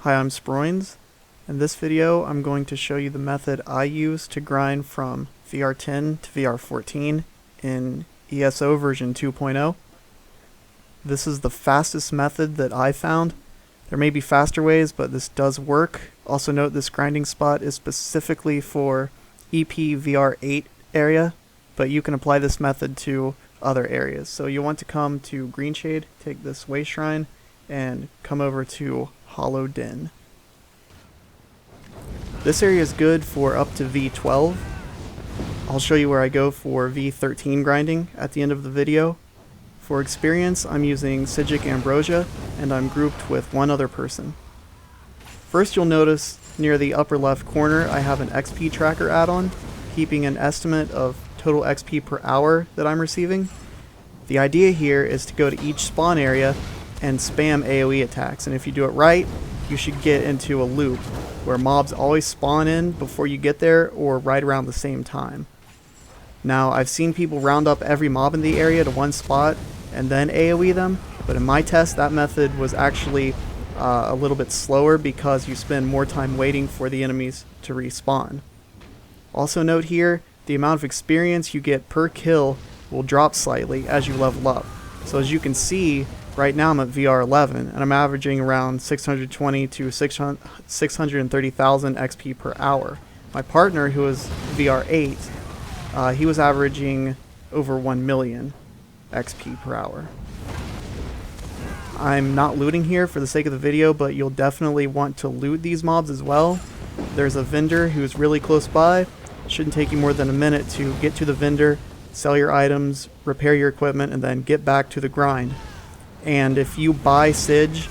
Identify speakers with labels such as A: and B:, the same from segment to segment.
A: Hi, I'm Sproins. In this video, I'm going to show you the method I use to grind from vr10 to vr14 in ESO version 2.0. This is the fastest method that I found. There may be faster ways, but this does work. Also note this grinding spot is specifically for EP vr8 area, but you can apply this method to other areas. So you'll want to come to Greenshade, take this way shrine, and come over to Hollow Den. This area is good for up to V12. I'll show you where I go for V13 grinding at the end of the video. For experience, I'm using psijic ambrosia, and I'm grouped with one other person. First, you'll notice near the upper left corner I have an XP tracker add-on, keeping an estimate of total XP per hour that I'm receiving. The idea here is to go to each spawn area and spam AoE attacks, and if you do it right, you should get into a loop where mobs always spawn in before you get there or right around the same time. Now, I've seen people round up every mob in the area to one spot and then AoE them, but in my test that method was actually a little bit slower because you spend more time waiting for the enemies to respawn. Also note here, the amount of experience you get per kill will drop slightly as you level up. So as you can see, right now I'm at vr11 and I'm averaging around 620 to 630,000 XP per hour. My partner, who is vr8, he was averaging over 1 million XP per hour. I'm not looting here for the sake of the video, but you'll definitely want to loot these mobs as well. There's a vendor who's really close by. Shouldn't take you more than a minute to get to the vendor, sell your items, repair your equipment, and then get back to the grind. And if you buy Psij,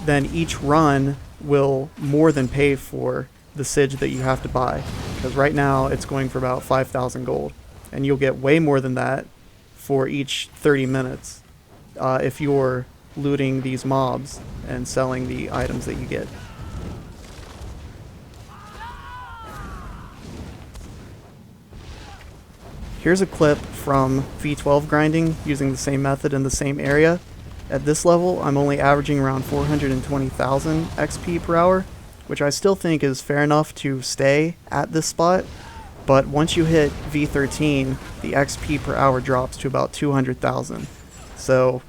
A: then each run will more than pay for the Psij that you have to buy. Because right now it's going for about 5,000 gold. And you'll get way more than that for each 30 minutes if you're looting these mobs and selling the items that you get. Here's a clip from V12 grinding using the same method in the same area. At this level, I'm only averaging around 420,000 XP per hour, which I still think is fair enough to stay at this spot. But once you hit V13, the XP per hour drops to about 200,000. So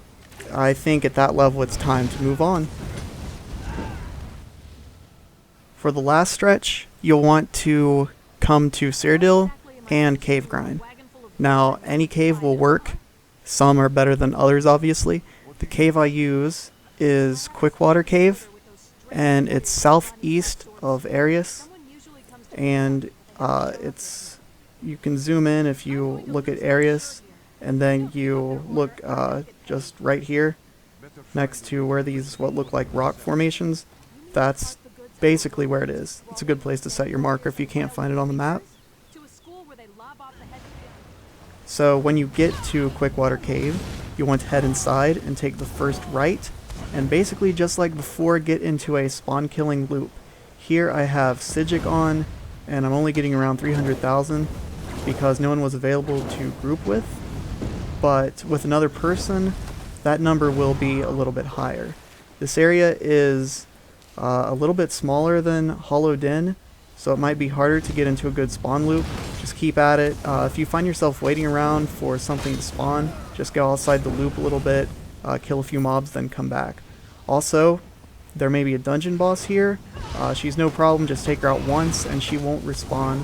A: I think at that level it's time to move on. For the last stretch, you'll want to come to Cyrodiil and cave grind. Now, any cave will work. Some are better than others, obviously. The cave I use is Quickwater Cave, and it's southeast of Arius. And you can zoom in if you look at Arius, and then you look just right here, next to where these what look like rock formations. That's basically where it is. It's a good place to set your marker if you can't find it on the map. So when you get to Quickwater Cave, you want to head inside and take the first right, and basically just like before, get into a spawn killing loop. Here I have psijic on, and I'm only getting around 300,000 because no one was available to group with, but with another person that number will be a little bit higher. This area is a little bit smaller than Hollow Den, so it might be harder to get into a good spawn loop. Just keep at it. If you find yourself waiting around for something to spawn, just go outside the loop a little bit, kill a few mobs, then come back. Also, there may be a dungeon boss here. She's no problem, just take her out once and she won't respawn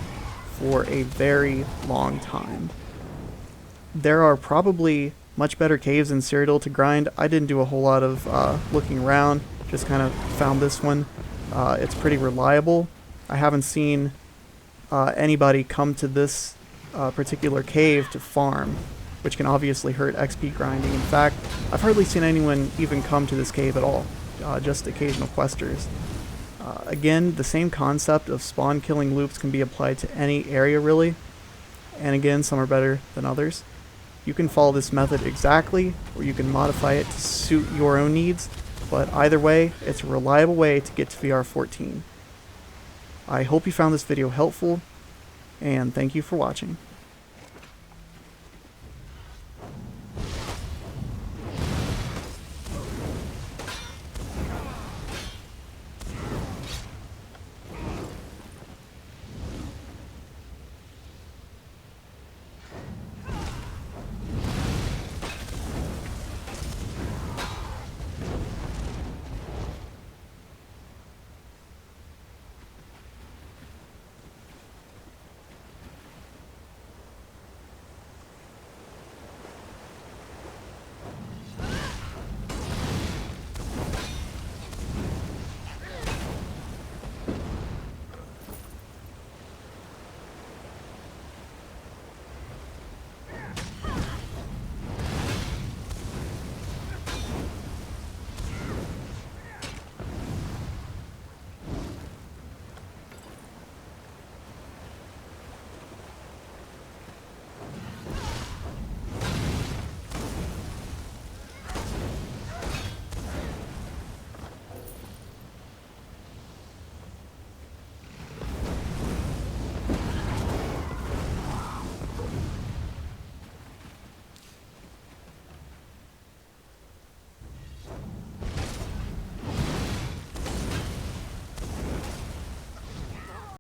A: for a very long time. There are probably much better caves in Cyrodiil to grind. I didn't do a whole lot of looking around, just kind of found this one. It's pretty reliable. I haven't seen anybody come to this particular cave to farm, which can obviously hurt XP grinding. In fact, I've hardly seen anyone even come to this cave at all, just occasional questers. Again, the same concept of spawn killing loops can be applied to any area really, and again, some are better than others. You can follow this method exactly, or you can modify it to suit your own needs, but either way, it's a reliable way to get to vr14. I hope you found this video helpful, and thank you for watching.